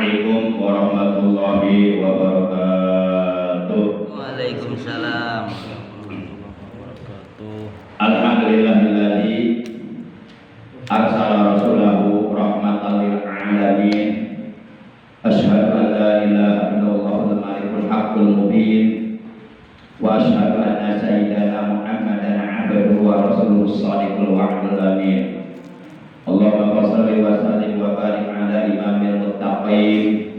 Assalamualaikum warahmatullahi wabarakatuh. Waalaikumsalam. Alhamdulillahilladzi arsala rasulahu rahmatan lil alamin. Asyhadu an la ilaha illallahul malikul haqqul mubin. Wa asyhadu anna sayyidana Muhammadan abduhu wa rasuluhus shadiqul wa'dul amin. Allahumma shalli wa sallim wa barik ala imamil muttaqin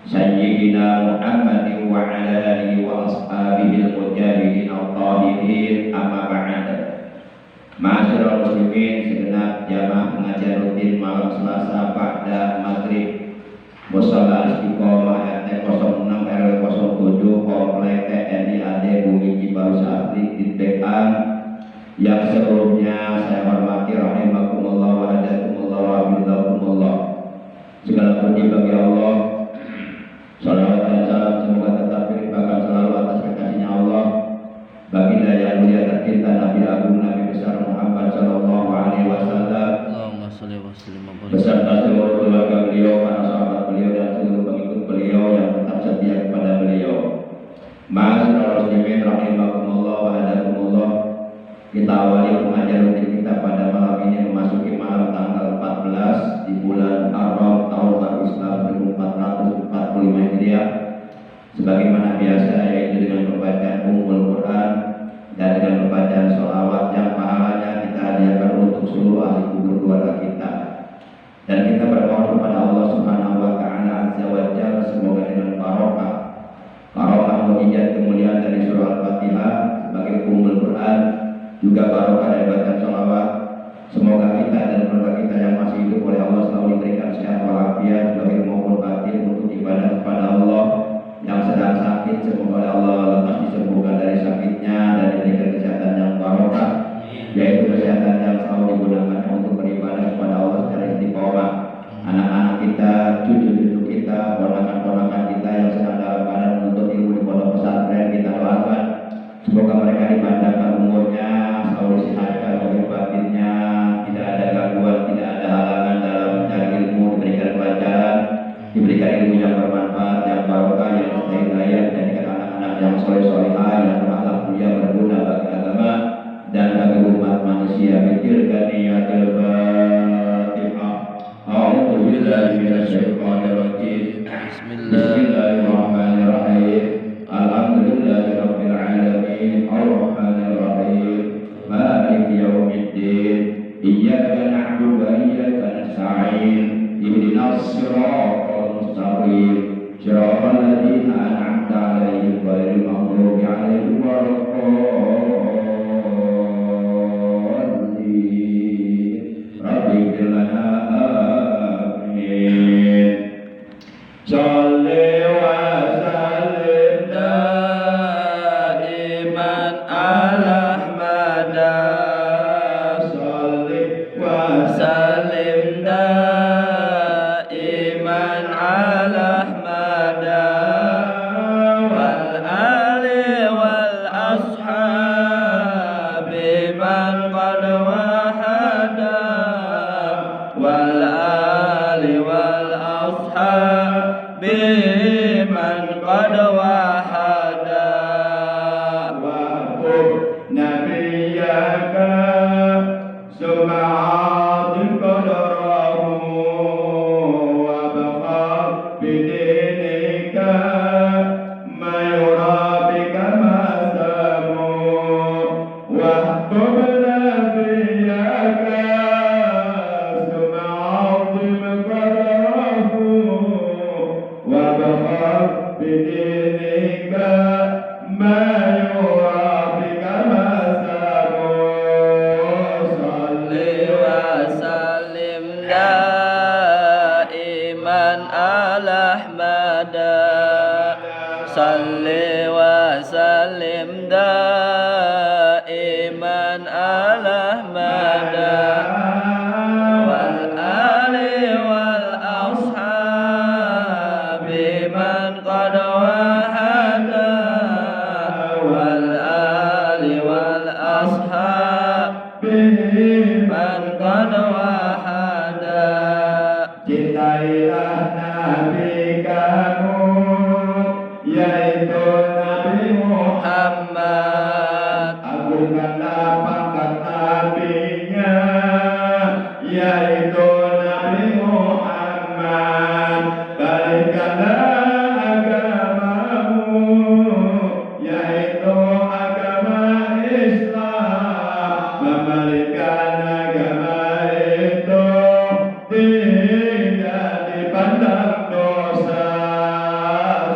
sayyidina Muhammadin wa ala alihi wa ashabihil mujahidin al-tahirin, amma ba'd. Ma'asyiral muslimin, segenap jamaah pengajian rutin malam Selasa ba'da maghrib Mushola Istiqomah RT 06 RW 07 Komplek TNI AD Bumi Cibarus Asri di Tekan, yang sebelumnya saya hormati rahimakumullah wa hadakumullah wa billakumullah. Segala puji bagi Allah, salawat dan salam semoga tetap dilimpahkan selalu atas kekasihnya Allah, baginda yang mulia tercinta Nabi Agung Nabi besar Muhammad sallallahu alaihi wasallam, beserta seluruh keluarga beliau, para sahabat beliau dan seluruh pengikut beliau yang tetap setia kepada beliau. Ma'asyiral muslimin rahimakumullah wa hadakumullah. Kita awali pengajian rutin kita pada malam ini memasuki malam tanggal 14 di bulan Haram tahun baru Islam 1445 Hijriah. Sebagaimana biasa, yaitu dengan pembacaan Ummul Quran dan dengan pembacaan sholawat yang pahalanya kita hadiahkan untuk seluruh ahli kubur keluarga kita. Dan kita berdoa kepada Allah Subhanahu wa taala azza wa jalla, semoga dengan barokah mujizat kemuliaan dari surah Al-Fatihah sebagai Ummul Quran, juga barokah dari bacaan sholawat, semoga kita dan keluarga kita yang masih hidup oleh Allah selalu diberikan sehat walafiat lahir maupun batin untuk ibadah kepada Allah. Yang sedang sakit semoga oleh Allah lekas disembuhkan dari sakitnya dan diberikan kesehatan yang barokah, yaitu kesehatan yang selalu digunakan untuk beribadah kepada Allah secara istiqomah. Anak-anak kita, cucu-cucu kita, ponakan-ponakan kita yang sedang dalam keadaan menuntut ilmu di pondok pesantren, kita doakan semoga mereka dipanjangkan umurnya, selalu disehatkan lahir batinnya, tidak ada gangguan, tidak ada halangan dalam mencari ilmu, diberikan pelajaran, diberikan ilmu yang bermanfaat, yang barokah, yang mustahil hidayah, jadikan anak-anak yang soleh-solehah, yang berakhlak mulia, berguna bagi agama dan bagi umat manusia. Bitilkaniyatil Fatihah. A'udzu billahi minasyaitonir rajim. Bismillahirrahmanirrahim. Alhamdulillahirabbil alamin, arrahmanir rahim, maliki yaumiddin, iyyaka na'budu wa iyyaka nasta'in, ihdinas siratal mustaqim, siratal ladzina an'amta 'alaihim ghairil maghdubi 'alaihim waladdallin. Rabbi ighfir lana amin. Shalli wa sallim daiman ala Ahmada, shalli wa sallim daiman ala Ahmada, wal ali wal ashabi man qad wahada, wal ali wal ashabi man qad wahada, wa hum nabiyaka suma'atin qadarahu, wa baqa bidinika mayurabika masamu, wa hum nabiyaka suma'atin qadarahu, wa baqa bidinika mayurabika masamu. Salli wa sallim daiman ala Ahmada, salli wa sallim daiman ala Ahmada, wal ali wal ashabi man qad wahada, wal ali wal ashabi man qad wahada. Cintai adalah nabi kamu, yaitu Nabi Muhammad. Agungkanlah pangkat nabinya, yaitu Nabi Muhammad. Balikanlah agamamu, yaitu agama Islam. Membalikan agama itu tidak dipandang dosa.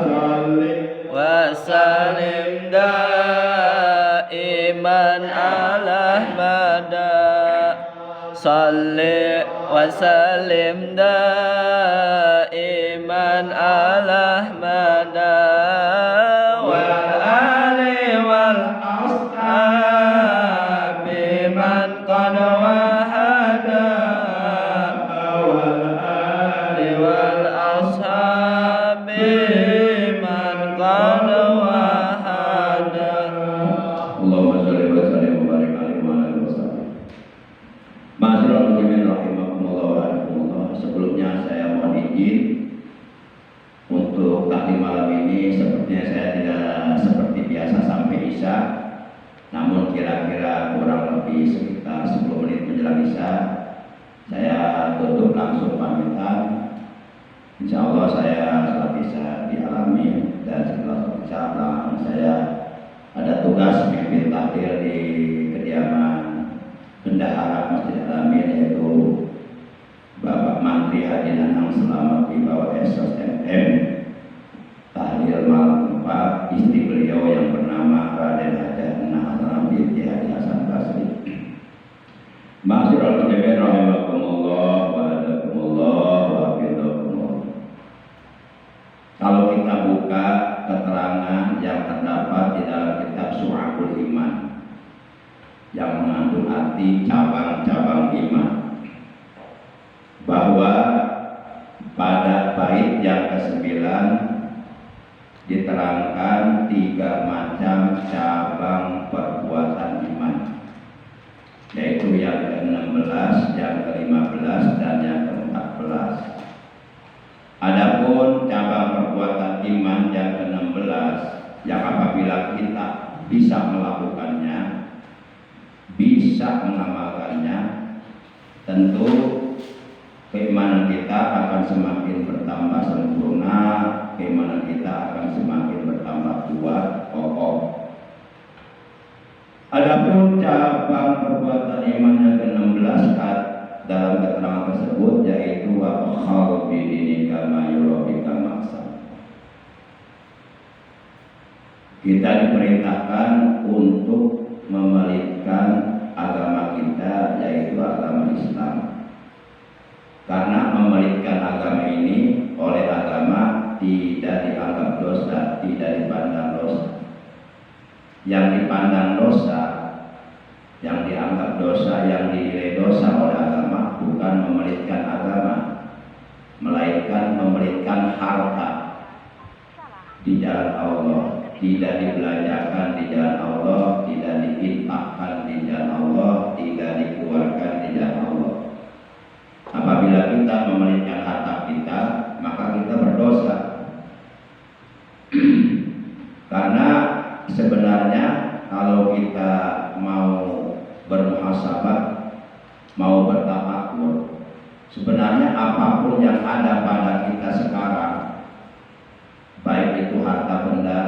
Sholli Wasalim daiman ala mada. Salli wasalim daiman ala mada. Wal ali wal ashabi man qad wahada. wal ali wal ashabi man qad wahada. Allahumma sholli wa sallim wa barik alaihi wa alihi wasallam. Ma'asyiral muslimin rahimakumullah wa rahimakumullah. Sebelumnya saya mohon izin untuk taklim malam ini. Sepertinya saya tidak seperti biasa sampai isya, namun kira-kira kurang lebih sekitar 10 menit menjelang isya saya tutup langsung pamitan. Insya Allah saya sholat isya di Alamin, dan setelah sholat isya saya ada tugas mimpin takbir di kediaman bendahara Masjid Alamin, yaitu Bapak Mantri Haji Nanang Selamat di bawah SSMM. Tahlil malam 4 istri beliau yang bernama Raden Hajah Hasanah binti Haji Hasan Basri. Ma'asyiral muslimin rahimakumullah wa adakumullah wa hafizakumullah. Kalau kita buka keterangan yang terdapat di dalam kitab Syu'abul Iman yang mengandung arti cabang-cabang iman, bahwa pada bait yang ke-9 diterangkan 3 macam cabang perbuatan iman, yaitu yang ke-16, yang ke-15, dan yang ke-14. Adapun cabang perbuatan iman yang ke-16 yang apabila kita bisa melakukannya, bisa mengamalkannya, tentu keimanan kita akan semakin bertambah sempurna, keimanan kita akan semakin bertambah kuat, kokoh. Adapun cabang perbuatan iman yang ke-16 dalam keterangan tersebut yaitu wa khal bi dinika ma yurabika maksa. Kita diperintahkan untuk memelitkan agama kita, yaitu agama Islam. Karena memelitkan agama ini oleh agama tidak dianggap dosa, tidak dipandang dosa. Yang dipandang dosa, yang dianggap dosa, yang dinilai dosa oleh agama bukan memelitkan agama, melainkan memelitkan harta di jalan Allah, tidak dibelanjakan di jalan Allah, tidak diinfakkan di jalan Allah, tidak dikeluarkan di jalan Allah. Apabila kita memelitkan harta kita, maka kita berdosa. Karena sebenarnya kalau kita mau bermuhasabah, mau bertafakur, sebenarnya apapun yang ada pada kita sekarang, baik itu harta benda,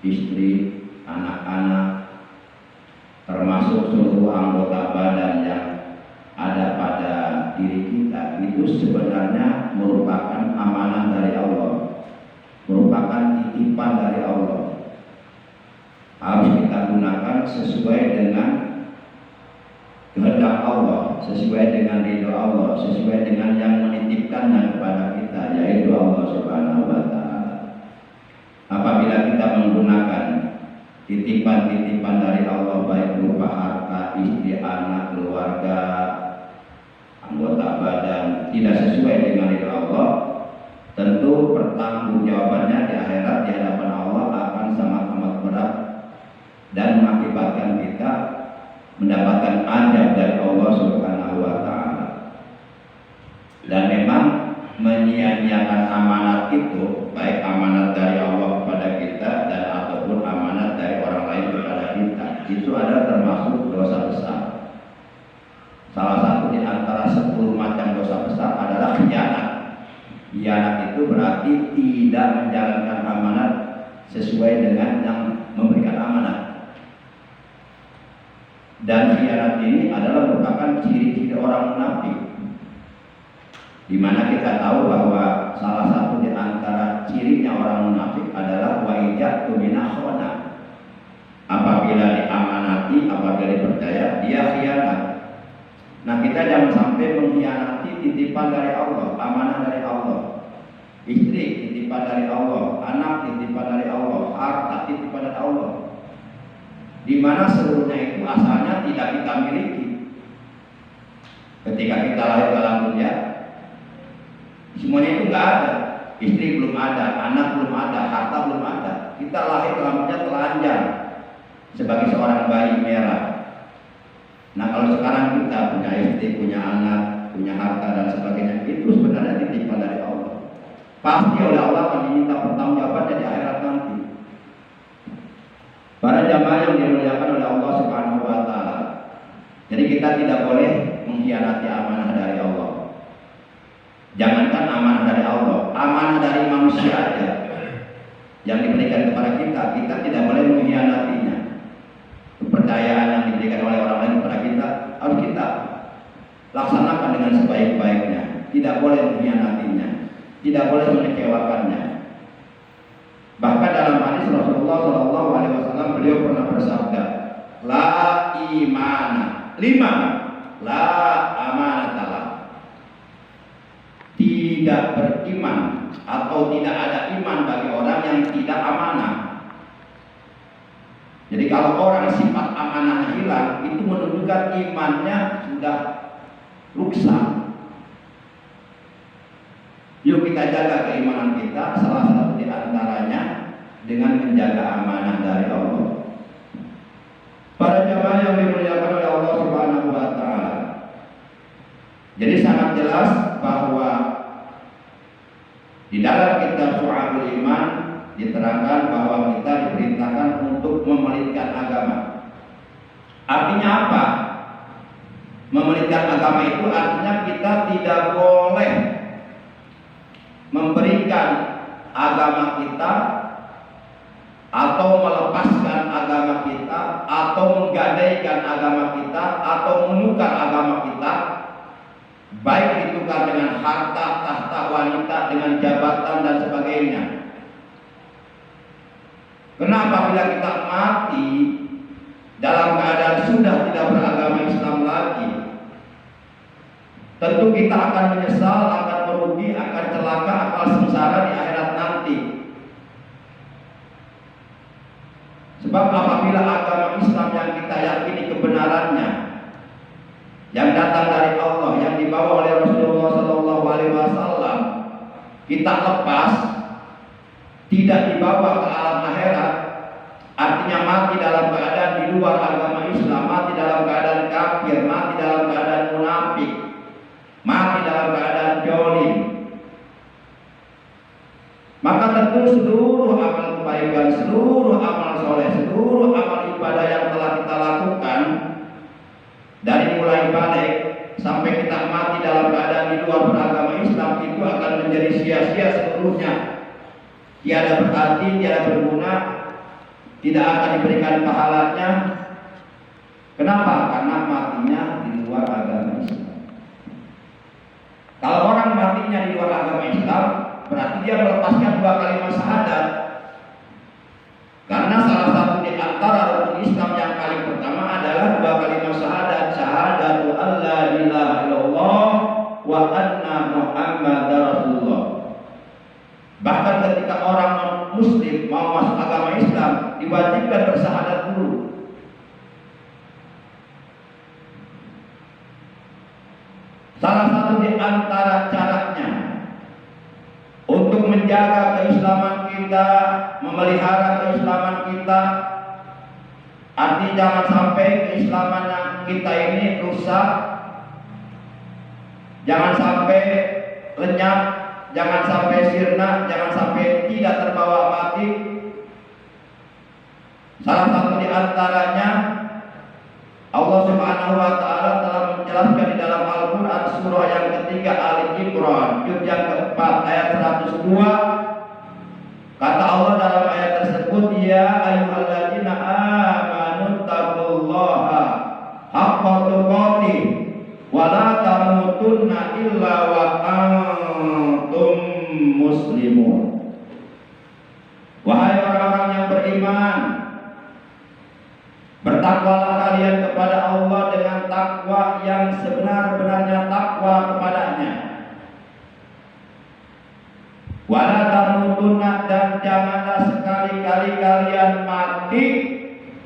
istri, anak-anak, termasuk seluruh anggota badan yang ada pada diri kita, itu sebenarnya merupakan amanah dari Allah, merupakan titipan dari Allah. Harus kita gunakan sesuai dengan kehendak Allah, sesuai dengan ridho Allah, sesuai dengan yang menitipkannya kepada kita, yaitu Allah Subhanahu wa Ta'ala. Apabila kita menggunakan titipan-titipan dari Allah, baik berupa harta, istri, anak, keluarga, anggota badan, tidak sesuai dengan ridho Allah, tentu pertanggungjawabannya di akhirat di hadapan Allah akan sangat amat berat dan mengakibatkan kita mendapatkan azab dari Allah Subhanahu wa Ta'ala. Dan memang menyia menyia-nyiakan amanat itu, baik amanat dari Allah kepada kita dan ataupun amanat dari orang lain kepada kita, itu adalah termasuk dosa besar. Salah satu di antara 10 macam dosa besar adalah khianat. Khianat itu berarti tidak menjalankan amanat sesuai dengan yang memberikan amanat. Dan khianat ini adalah merupakan ciri-ciri orang munafik, di mana kita tahu bahwa salah satu di antara cirinya orang munafik adalah wa'ijatu minakhona. Apabila diamanati, apabila dipercaya, dia khianat. Nah, kita jangan sampai mengkhianati titipan dari Allah, amanah dari Allah. Istri titipan dari Allah, anak titipan dari Allah, harta titipan dari Allah, di mana seluruhnya itu asalnya tidak kita miliki. Ketika kita lahir dalam dunia, semuanya itu nggak ada. Istri belum ada, anak belum ada, harta belum ada. Kita lahir dalam dunia telanjang sebagai seorang bayi merah. Nah, kalau sekarang kita punya istri, punya anak, punya harta dan sebagainya, itu sebenarnya titipan dari Allah. Pasti oleh Allah akan diminta pertanggungjawabannya di akhirat nanti. Para jamaah yang dimuliakan oleh Allah Subhanahu wa taala. Jadi kita tidak boleh mengkhianati amanah dari Allah. Jangankan amanah dari Allah, amanah dari manusia aja yang diberikan kepada kita, kita tidak boleh mengkhianatinya. Kepercayaan yang diberikan oleh orang lain kepada kita harus kita laksanakan dengan sebaik-baiknya. Tidak boleh mengkhianatinya, tidak boleh mengecewakannya. Bahkan dalam hadis Rasulullah SAW beliau pernah bersabda, la imana, 5, la amanatalah. Tidak beriman atau tidak ada iman bagi orang yang tidak amanah. Jadi kalau orang sifat amanahnya hilang, itu menunjukkan imannya sudah rusak. Yuk kita jaga keimanan kita, salah satu di antaranya dengan menjaga amanah dari Allah. Para jamaah yang dimuliakan oleh Allah Subhanahu wa taala. Jadi sangat jelas bahwa di dalam kitab Syu'abul Iman diterangkan bahwa kita diperintahkan untuk memelitkan agama. Artinya apa? Memelitkan agama itu artinya kita tidak boleh memberikan agama kita atau melepaskan agama kita atau menggadaikan agama kita atau menukar agama kita, baik ditukar dengan harta, tahta, wanita, dengan jabatan dan sebagainya. Kenapa bila kita mati dalam keadaan sudah tidak beragama Islam lagi, tentu kita akan menyesal, akan merugi, akan celaka, akan sengsara di akhirat nanti. Sebab apabila agama Islam yang kita yakini kebenarannya, yang datang dari Allah, yang dibawa oleh Rasulullah SAW, kita lepas, tidak dibawa ke alam akhirat, artinya mati dalam keadaan di luar agama Islam, mati dalam keadaan kafir, mati dalam keadaan munafik, mati dalam keadaan zalim, maka tentu seluruh amal kebaikan, seluruh amal soleh, seluruh amal ibadah yang telah kita lakukan dari mulai balik sampai kita mati dalam keadaan di luar beragama Islam, itu akan menjadi sia-sia seluruhnya. Tiada berarti, tiada berguna, tidak akan diberikan pahalanya. Kenapa? Karena matinya di luar agama Islam. Kalau orang matinya di luar agama Islam, berarti dia melepaskan 2 kalimat syahadat. Karena salah satu di antara rukun Islam yang paling pertama adalah 2 kalimat syahadat, syahadatu alla ilaha illallah wa anna muhammadar rasulullah. Bahkan ketika orang muslim mau masuk agama Islam, diwajibkan bersyahadat dulu. Salah satu di antara caranya untuk menjaga keislaman kita, memelihara keislaman kita, artinya jangan sampai keislaman yang kita ini rusak, jangan sampai lenyap, jangan sampai sirna, jangan sampai tidak terbawa mati. Salah satu di antaranya Allah Subhanahu wa taala telah menjelaskan di dalam Al-Qur'an surah yang ketiga Ali Imran juz yang keempat ayat 102. Kata Allah dalam ayat tersebut, ya ayyuhalladzina amanu taqullaha haqqa tuqatih wa la tamutunna illa wa antum muslimun. Wahai orang-orang yang beriman, bertakwalah kalian kepada Allah dengan takwa yang sebenar-benarnya takwa kepadanya. Wala tamutunna, dan janganlah sekali-kali kalian mati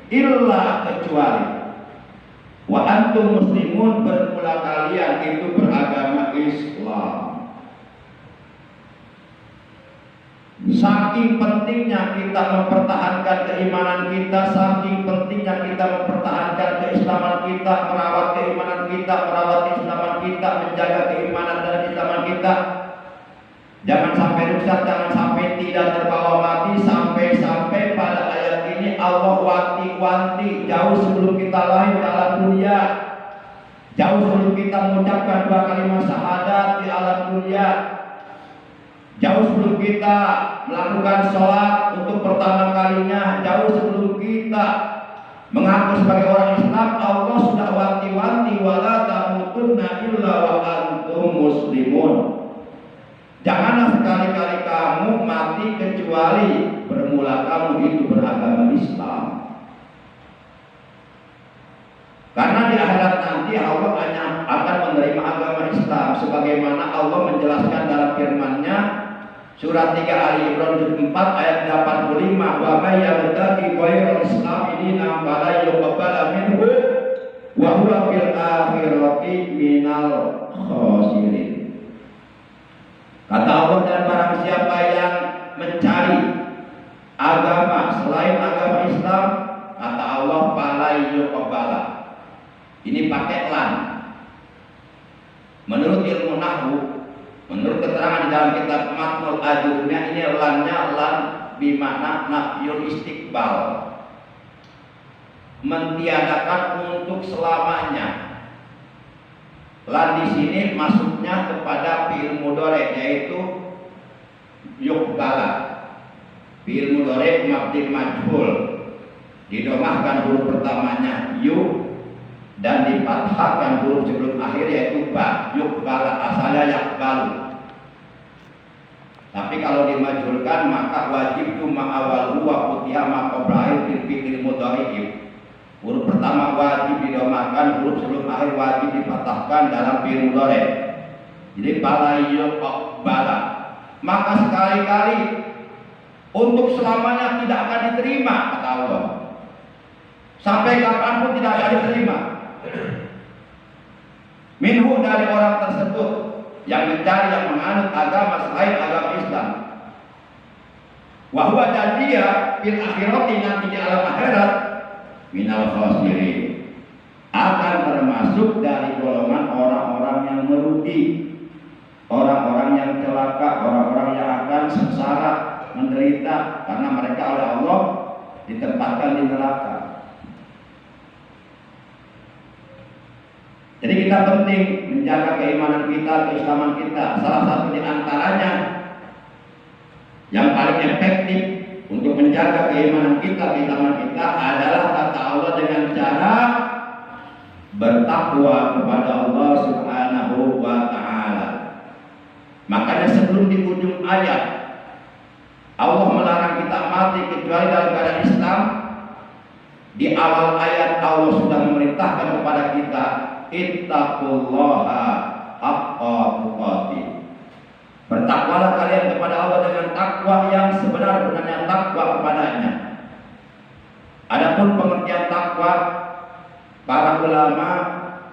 illa kecuali wa antum muslimun, bermula kalian itu beragama Islam. Saking pentingnya kita mempertahankan keimanan kita, saking pentingnya kita mempertahankan keislaman kita, merawat keimanan kita, merawat keislaman kita, menjaga keimanan dan keislaman kita. Jangan sampai rusak, jangan sampai tidak terbawa mati. Sampai-sampai pada ayat ini Allah wanti-wanti jauh sebelum kita lahir di alam dunia, jauh sebelum kita mengucapkan 2 kalimat syahadat di alam dunia, jauh sebelum kita melakukan sholat untuk pertama kalinya, jauh sebelum kita mengaku sebagai orang Islam, Allah sudah wanti-wanti wala tamutunna illa wa antum muslimun. Janganlah sekali-kali kamu mati kecuali bermula kamu itu beragama Islam. Karena di akhirat nanti Allah hanya akan menerima agama Islam sebagaimana Allah menjelaskan dalam firman-Nya surat 3 Ali Imran juz 4 ayat 85, wa may yabtaghi ghairal Islam dinan fala yuqbala minhu wa huwa fil akhirati minal khasirin. Kata Allah, dan barang siapa yang mencari agama selain agama Islam, kata Allah, fala yuqbala. Ini pakai lan. Menurut ilmu nahwu, menurut keterangan di dalam kitab Matnul Ajurnya, ini lannya lan bimakna nafyul istiqbal, mentiadakan untuk selamanya. Lan di sini masuknya kepada fi'il mudhari, yaitu yuqbala. Fi'il mudhari mabni majhul, didomahkan huruf pertamanya yu dan difathahkan huruf sebelum akhir yaitu ba. Yuqbala asalnya yaqbalu. Tapi kalau dimajhulkan maka wajib tu ma'awal wa putiha ma qabla fil fi'il mudhari. Huruf pertama wajib didomahkan, huruf sebelum akhir wajib difathahkan dalam fi'il mudhari. Jadi fala yuqbala. Maka sekali-kali untuk selamanya tidak akan diterima, kata Allah. Sampai kapanpun tidak akan diterima. Minhu, dari orang tersebut yang mencari, yang menganut agama selain agama Islam. Wahwa, dan dia fil akhirati, nanti di alam akhirat, minal khasirin, akan termasuk dari golongan orang-orang yang merugi, orang-orang yang celaka, orang-orang yang akan sengsara, menderita karena mereka oleh Allah ditempatkan di neraka. Jadi kita penting menjaga keimanan kita, keislaman kita. Salah satu di antaranya yang paling efektif untuk menjaga keimanan kita, keislaman kita adalah kata Allah dengan cara bertakwa kepada Allah Subhanahu wa taala. Makanya sebelum di ujung ayat Allah melarang kita mati kecuali dalam keadaan Islam, di awal ayat Allah sudah memerintahkan kepada kita, ittaqullaha haqqa tuqatih. Bertakwalah kalian kepada Allah dengan takwa yang sebenar-benarnya takwa kepadanya. Adapun pengertian takwa, para ulama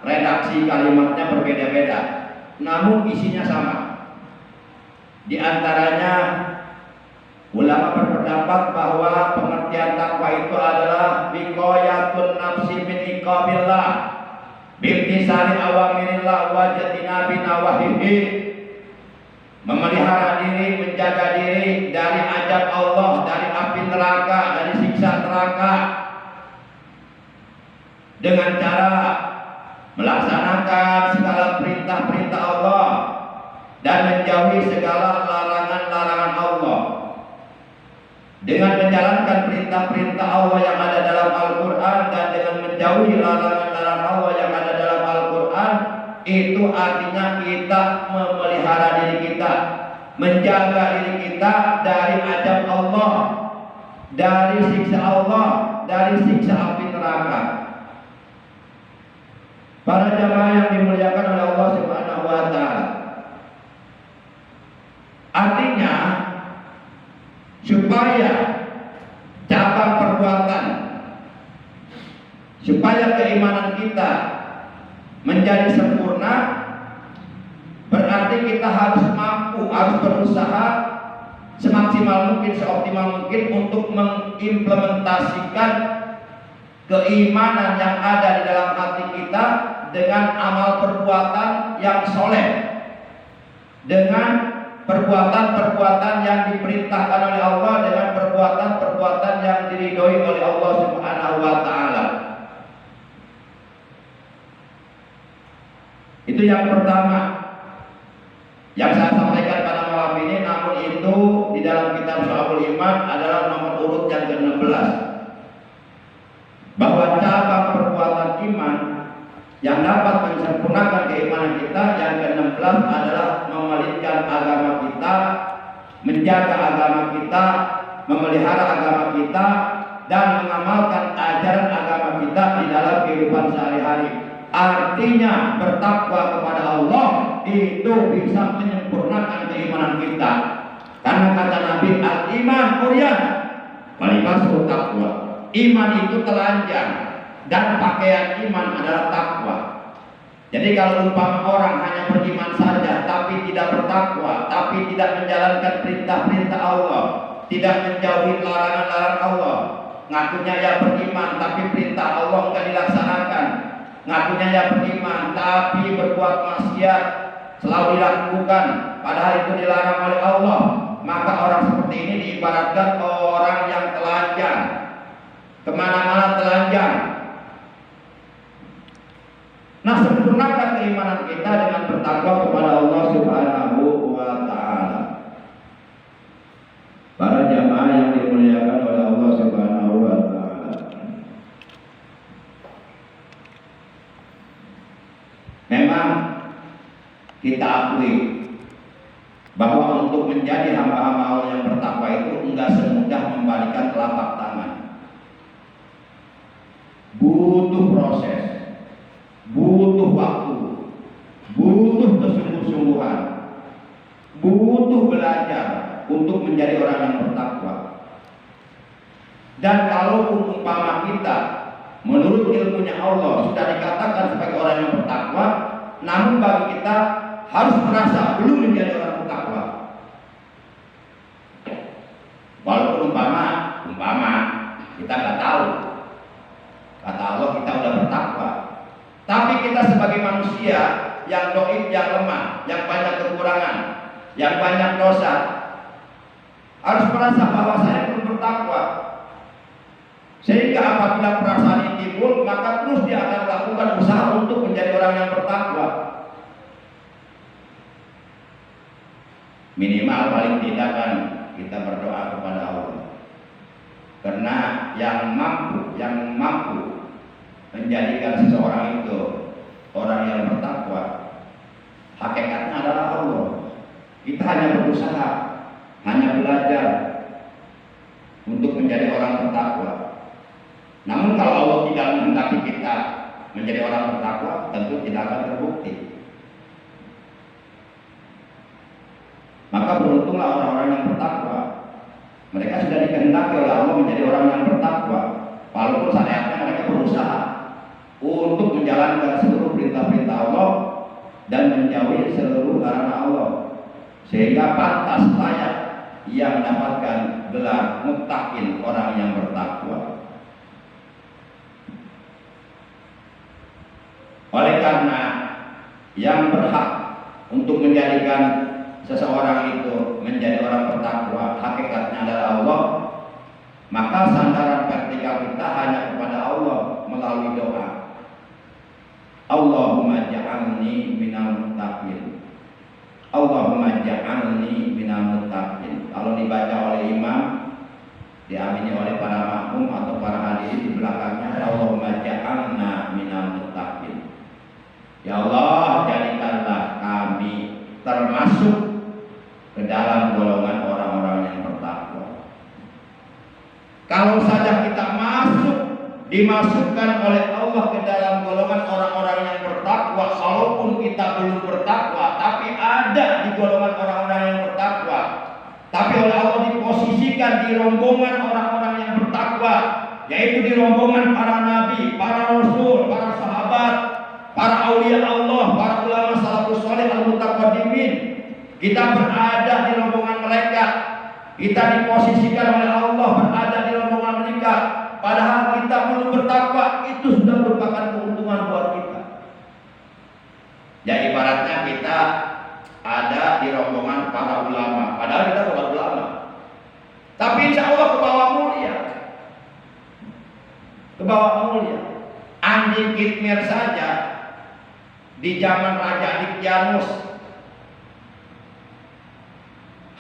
redaksi kalimatnya berbeda-beda, namun isinya sama. Di antaranya ulama berpendapat bahwa pengertian takwa itu adalah wiqayatun nafsi min iqabillah, bimtisali awamirillah wa jatinabi nawahihi, memelihara diri, menjaga diri dari azab Allah, dari api neraka, dari siksa neraka, dengan cara melaksanakan segala perintah-perintah Allah dan menjauhi segala larangan-larangan Allah. Dengan menjalankan perintah-perintah Allah yang ada dalam Al-Quran dan dengan menjauhi larangan-larangan Allah yang ada dalam Al-Quran, itu artinya kita memelihara diri kita, menjaga diri kita dari azab Allah, dari siksa Allah, dari siksa api neraka. Para jamaah yang dimuliakan oleh Allah Subhanahu wa Ta'ala, artinya supaya cabang perbuatan, supaya keimanan kita menjadi sempurna, berarti kita harus mampu, harus berusaha semaksimal mungkin, seoptimal mungkin untuk mengimplementasikan keimanan yang ada di dalam hati kita dengan amal perbuatan yang soleh, dengan perbuatan-perbuatan yang diperintahkan oleh Allah, dengan perbuatan-perbuatan yang diridhoi oleh Allah Subhanahu wa Ta'ala. Itu yang pertama yang saya sampaikan pada malam ini. Namun itu di dalam kitab Syu'abul Iman adalah nomor urut yang ke-16, bahwa cabang perbuatan iman yang dapat menyempurnakan keimanan kita yang ke-16 adalah memelihara agama kita, menjaga agama kita, memelihara agama kita, dan mengamalkan ajaran agama kita di dalam kehidupan sehari-hari. Artinya bertakwa kepada Allah itu bisa menyempurnakan keimanan kita. Karena kata Nabi, al-iman quryan wal-libasul taqwa. Iman itu telanjang dan pakaian iman adalah takwa. Jadi kalau umpama orang hanya beriman saja tapi tidak bertakwa, tapi tidak menjalankan perintah-perintah Allah, tidak menjauhi larangan-larangan Allah, ngakunya ya beriman tapi perintah Allah enggak dilaksanakan, ngakunya ya beriman tapi berbuat maksiat selalu dilakukan padahal itu dilarang oleh Allah, maka orang seperti ini diibaratkan orang yang telanjang, kemana-mana telanjang. Nah, sempurnakan keimanan kita dengan bertakwa kepada Allah Subhanahu wa Ta'ala. Para jamaah yang dimuliakan oleh Allah Subhanahu wa Ta'ala, memang kita akui bahwa untuk menjadi hamba-hamba Allah yang bertakwa itu enggak semudah membalikan telapak tangan. Butuh proses, butuh waktu, butuh kesungguh-sungguhan, butuh belajar untuk menjadi orang yang bertakwa. Dan kalau umpama kita menurut ilmunya Allah sudah dikatakan sebagai orang yang bertakwa, namun bagi kita harus merasa belum menjadi orang bertakwa. Walaupun umpama kita nggak tahu, kata Allah kita udah bertakwa, tapi kita sebagai manusia yang doib, yang lemah, yang banyak kekurangan, yang banyak dosa, harus merasa bahwa saya belum bertakwa. Sehingga apabila perasaan ini timbul, maka terus dia akan melakukan usaha untuk menjadi orang yang bertakwa. Minimal paling tidak kan kita berdoa kepada Allah. Karena yang mampu menjadikan seseorang itu orang yang bertakwa, hakikatnya adalah Allah. Kita hanya berusaha, hanya belajar untuk menjadi orang bertakwa. Namun kalau Allah tidak menghendaki kita menjadi orang bertakwa, tentu tidak akan terbukti. Maka beruntunglah orang-orang yang bertakwa. Mereka sudah dikehendaki oleh Allah menjadi orang yang bertakwa, walaupun saatnya mereka berusaha untuk menjalankan seluruh perintah-perintah Allah dan menjauhi seluruh larangan Allah, sehingga pantas layak ia mendapatkan gelar muttaqin, orang yang bertakwa. Oleh karena yang berhak untuk menjadikan seseorang itu menjadi orang bertakwa, hakikatnya adalah Allah, maka sandaran vertikal kita hanya kepada Allah melalui doa. Allahumma ja'alni minal muttaqin. Allahumma ja'alni minal muttaqin. Kalau dibaca oleh imam, diamini oleh para makmum atau para hadirin di belakangnya, Allahumma ja'alna minal muttaqin. Ya Allah, jadikanlah kami termasuk ke dalam golongan orang-orang yang bertakwa. Kalau saja kita dimasukkan oleh Allah ke dalam golongan orang-orang yang bertakwa, walaupun kita belum bertakwa, tapi ada di golongan orang-orang yang bertakwa, tapi oleh Allah diposisikan di rombongan orang-orang yang bertakwa, yaitu di rombongan para nabi, para rasul, para sahabat, para aulia Allah, para ulama salafus saleh al-mutaqaddimin. Kita berada di rombongan mereka, kita diposisikan oleh Allah berada di rombongan mereka. Padahal kita belum bertakwa, itu sudah merupakan keuntungan buat kita. Ya ibaratnya kita ada di rombongan para ulama, padahal kita bukan ulama, tapi insya Allah ke bawah mulia. Ke bawah mulia. Anjing Kitmir saja di zaman Raja Dikyanus,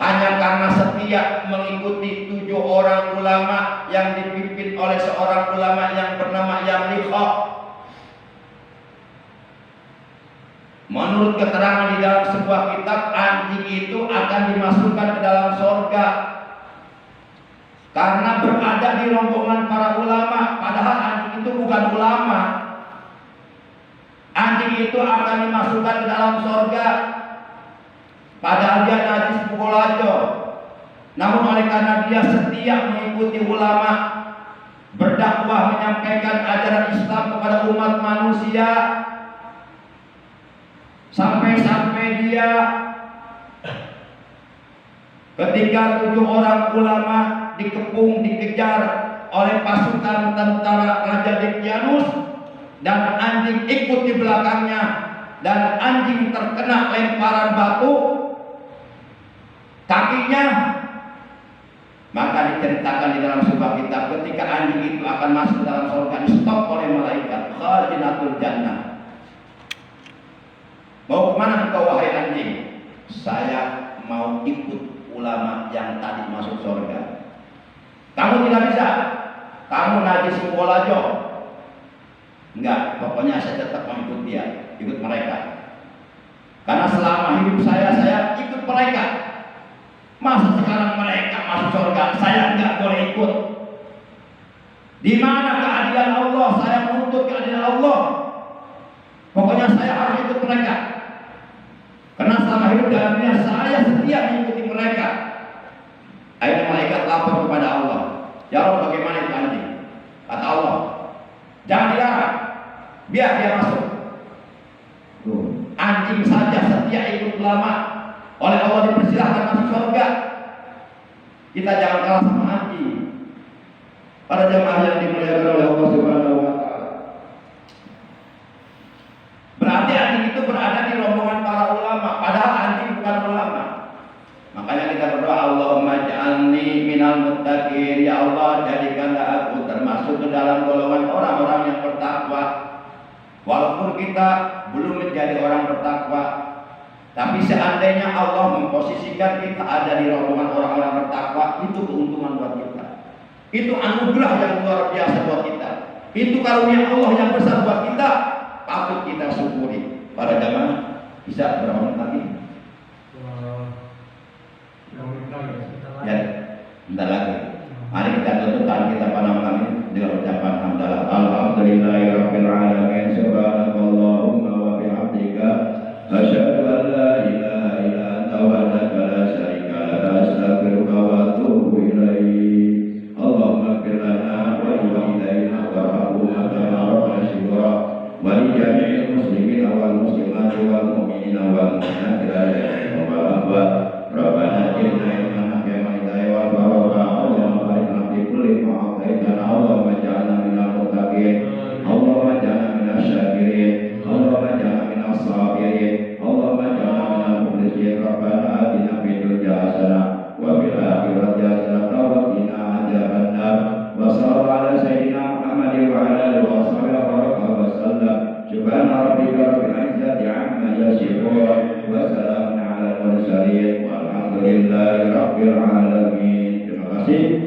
hanya karena setia mengikuti 7 orang ulama yang dipimpin oleh seorang ulama yang bernama Yamliha. Menurut keterangan di dalam sebuah kitab, anjing itu akan dimasukkan ke dalam surga karena berada di rombongan para ulama. Padahal anjing itu bukan ulama. Anjing itu akan dimasukkan ke dalam surga, padahal dia najis Pukolajo. Namun oleh karena dia setia mengikuti ulama, berdakwah menyampaikan ajaran Islam kepada umat manusia, sampai-sampai dia ketika 7 orang ulama dikepung, dikejar oleh pasukan tentara Raja Dikyanus, dan anjing ikut di belakangnya, dan anjing terkena lemparan batu kakinya. Maka diceritakan di dalam sebuah kitab, ketika anjing itu akan masuk dalam surga, di stop oleh malaikat, khazinatul jannah. Mau kemana engkau wahai anjing? Saya mau ikut ulama yang tadi masuk surga. Kamu tidak bisa, kamu najis Pukolajo. Enggak, pokoknya saya tetap mengikut dia, ikut mereka. Karena selama hidup saya ikut mereka. Masa sekarang mereka masuk surga, saya enggak boleh ikut? Di mana keadilan Allah? Saya menuntut keadilan Allah. Pokoknya saya harus ikut mereka. Karena selama hidup dalam dunia saya setia mengikuti mereka. Akhirnya malaikat lapor kepada Allah. Ya Allah, bagaimana itu anjing? Kata Allah, jangan dilarang, biar dia masuk. Anjing saja setia ikut ulama, oleh Allah dipersilahkan masuk surga. Kita jangan kalah sama anjing. Para jemaah yang dimuliakan oleh Allah Subhanahu wa taala. Berarti anjing itu berada di rombongan para ulama, padahal anjing bukan ulama. Makanya kita berdoa, Allahumma ja'alni minal muttaqin. Ya Allah, jadikanlah aku termasuk ke dalam golongan orang-orang yang bertakwa. Walaupun kita belum menjadi orang bertakwa, tapi seandainya Allah memposisikan kita ada di rombongan orang-orang bertakwa, itu keuntungan buat kita. Itu anugerah yang luar biasa buat kita. Itu karunia Allah yang besar buat kita. Patut kita syukuri. Para jamaah, bisa berapa menit lagi? Ya, bentar lagi. Mari kita tutupkan kita pada malam ini dengan ucapan hamdalah. Alhamdulillahirabbil alamin. Subhanakallahumma wa bihamdika asyhadu an la ilaha illa anta wahdaka la syarika lak, astaghfiruka wa atubu ilaik. Allahumma ighfir lana wa li walidayna warhamhuma kama rabbayana shighra wa li jami'il muslimina wal muslimat wal mu'minina wal mu'minat ila yaumil qiyamah. Rabbana atina ilman nafi'an wal barakah. Allahumma barik lana fi kulli ma ataitana. Allahumma ij'alna minal muttaqin. Allahumma ij'alna minasy syakirin. Allahumma ij'alna minas sabirin. Allahumma ij'alna minal mukhlisin. Rabbana atina rabbil izzati amma yasifun wa salamun ala al mursalin walhamdulillahi rabbil alamin. Terima kasih.